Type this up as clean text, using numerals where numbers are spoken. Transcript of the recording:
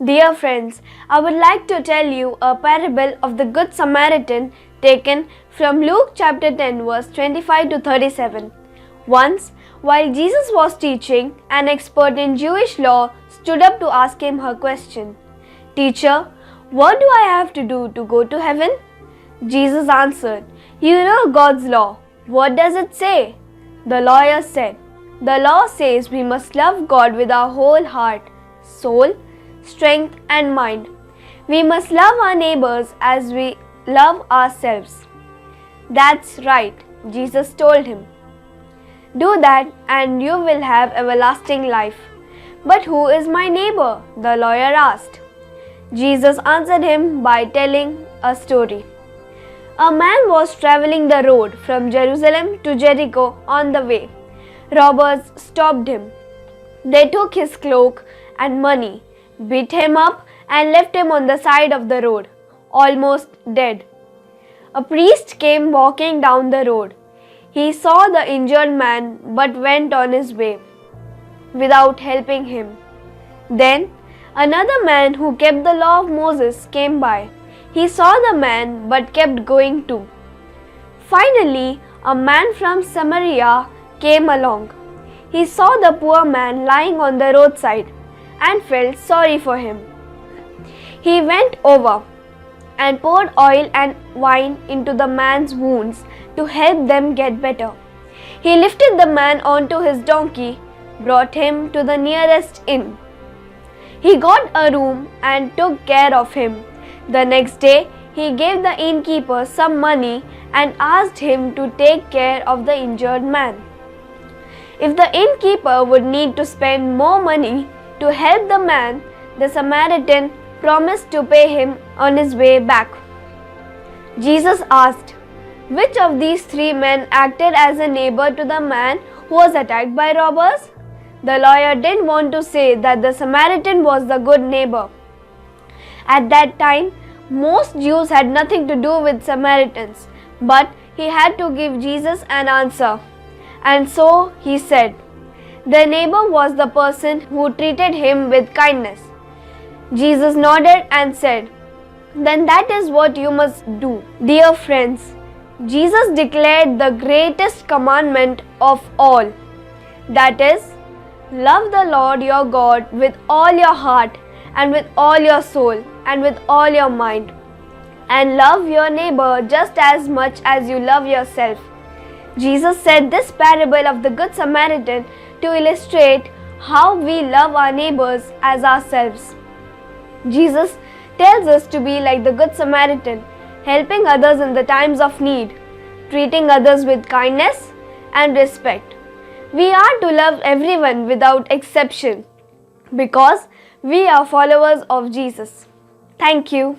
Dear friends, I would like to tell you a parable of the Good Samaritan taken from Luke chapter 10 verse 25 to 37. Once, while Jesus was teaching, an expert in Jewish law stood up to ask him her question. Teacher, what do I have to do to go to heaven? Jesus answered, You know God's law. What does it say? The lawyer said, The law says we must love God with our whole heart, soul, strength and mind. We must love our neighbors as we love ourselves. That's right, Jesus told him. Do that and you will have everlasting life. But who is my neighbor? The lawyer asked. Jesus answered him by telling a story. A man was traveling the road from Jerusalem to Jericho on the way. Robbers stopped him. They took his cloak and money, beat him up and left him on the side of the road, almost dead. A priest came walking down the road. He saw the injured man but went on his way without helping him. Then another man who kept the law of Moses came by. He saw the man but kept going too. Finally, a man from Samaria came along. He saw the poor man lying on the roadside and felt sorry for him. He went over and poured oil and wine into the man's wounds to help them get better. He lifted the man onto his donkey, brought him to the nearest inn. He got a room and took care of him. The next day, he gave the innkeeper some money and asked him to take care of the injured man. If the innkeeper would need to spend more money to help the man, the Samaritan promised to pay him on his way back. Jesus asked, Which of these three men acted as a neighbor to the man who was attacked by robbers? The lawyer didn't want to say that the Samaritan was the good neighbor. At that time, most Jews had nothing to do with Samaritans, but he had to give Jesus an answer. And so he said, The neighbor was the person who treated him with kindness. Jesus nodded and said, Then that is what you must do. Dear friends, Jesus declared the greatest commandment of all. That is, love the Lord your God with all your heart and with all your soul and with all your mind. And love your neighbor just as much as you love yourself. Jesus said this parable of the Good Samaritan to illustrate how we love our neighbors as ourselves. Jesus tells us to be like the Good Samaritan, helping others in the times of need, treating others with kindness and respect. We are to love everyone without exception because we are followers of Jesus. Thank you.